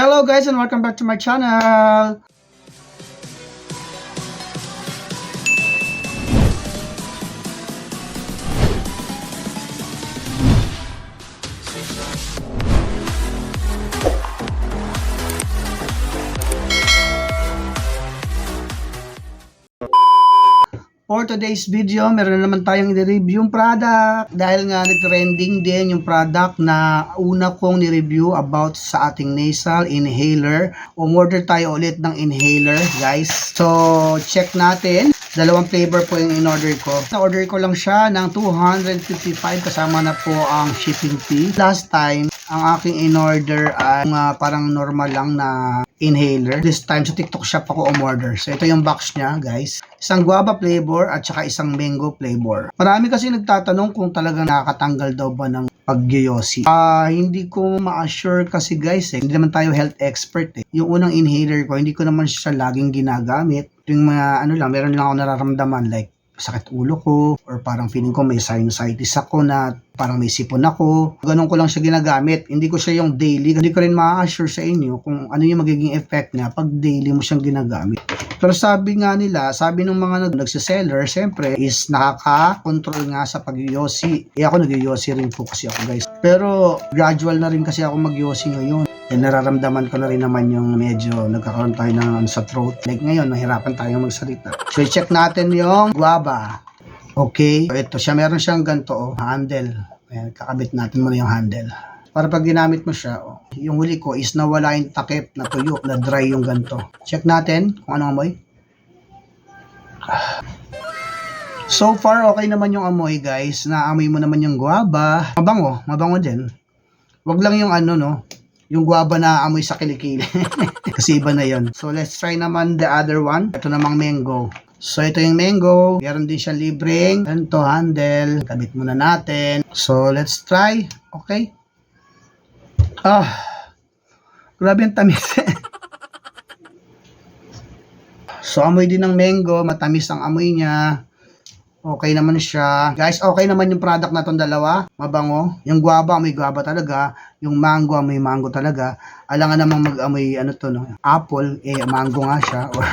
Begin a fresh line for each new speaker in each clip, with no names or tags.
Hello guys and welcome back to my channel. For today's video, meron na naman tayong i-review yung product dahil nga nag-trending din yung product na una kong ni-review about sa ating nasal inhaler. Umorder tayo ulit ng inhaler, guys. So, check natin. Dalawang flavor po yung in-order ko. Na-order ko lang siya ng 255 kasama na po ang shipping fee. Last time, ang aking in-order ay parang normal lang na inhaler. This time sa TikTok shop ako umorder. So ito yung box niya, guys. Isang guava flavor at saka isang mango flavor. Marami kasi nagtatanong kung talagang nakakatanggal daw ba ng pagyoyosi. Hindi ko ma-assure kasi guys hindi naman tayo health expert Yung unang inhaler ko, hindi ko naman siya laging ginagamit. Yung mga meron lang ako nararamdaman like sakit ulo ko or parang feeling ko may sinusitis ako na parang may sipon ako. Ganun ko lang siya ginagamit. Hindi ko siya yung daily. Hindi ko rin ma-assure sa inyo kung ano yung magiging effect niya pag daily mo siyang ginagamit. Pero sabi nga nila, sabi ng mga nagsiseller, siyempre is nakaka-control nga sa pagyoyosi. Ako nagyoyosi rin po kasi ako guys. Pero gradual na rin kasi ako magyosi ngayon. Nararamdaman ko na rin naman yung medyo nagkakaroon tayo ng sa throat. Like ngayon, nahirapan tayong magsalita. So, i-check natin yung guava. Okay. So, ito siya. Meron siyang ganito, handle. Ayan, kakabit natin muna yung handle. Para pag ginamit mo siya, yung huli ko is nawala yung takip, na tuyo, na dry yung ganito. Check natin kung anong amoy. So far, okay naman yung amoy, guys. Naamoy mo naman yung guava. Mabango din. Wag lang yung yung guava na amoy sa kilikili. Kasi iba na yon. So, let's try naman the other one. Ito namang mango. So, ito yung mango. Meron din siya libreng. Ito, handle. Kabit muna natin. So, let's try. Okay. Grabe yung tamis. So, amoy din ng mango. Matamis ang amoy niya. Okay naman siya. Guys, okay naman yung product na itong dalawa. Mabango. Yung guava, amoy guava talaga. Yung mango, amoy mango talaga. Alangan namang mag-amoy, apple, mango nga siya. Or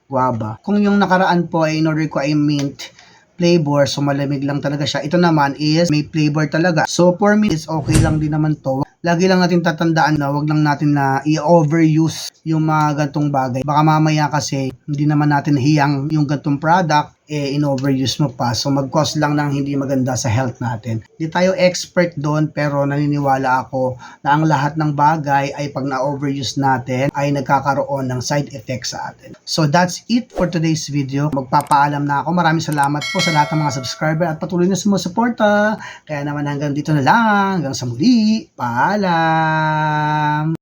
guava. Kung yung nakaraan po ay in-order ko ay mint flavor, so malamig lang talaga siya. Ito naman is may flavor talaga. So, for me, it's okay lang din naman to. Lagi lang natin tatandaan na wag lang natin na i-overuse yung mga gantong bagay. Baka mamaya kasi hindi naman natin hiyang yung gantong product, in-overuse mo pa. So mag-cause lang ng hindi maganda sa health natin. Hindi tayo expert doon pero naniniwala ako na ang lahat ng bagay ay pag na-overuse natin ay nagkakaroon ng side effects sa atin. So that's it for today's video. Magpapaalam na ako. Maraming salamat po sa lahat ng mga subscriber at patuloy na sumusuporta. Kaya naman hanggang dito na lang. Hanggang sa muli. Paalam!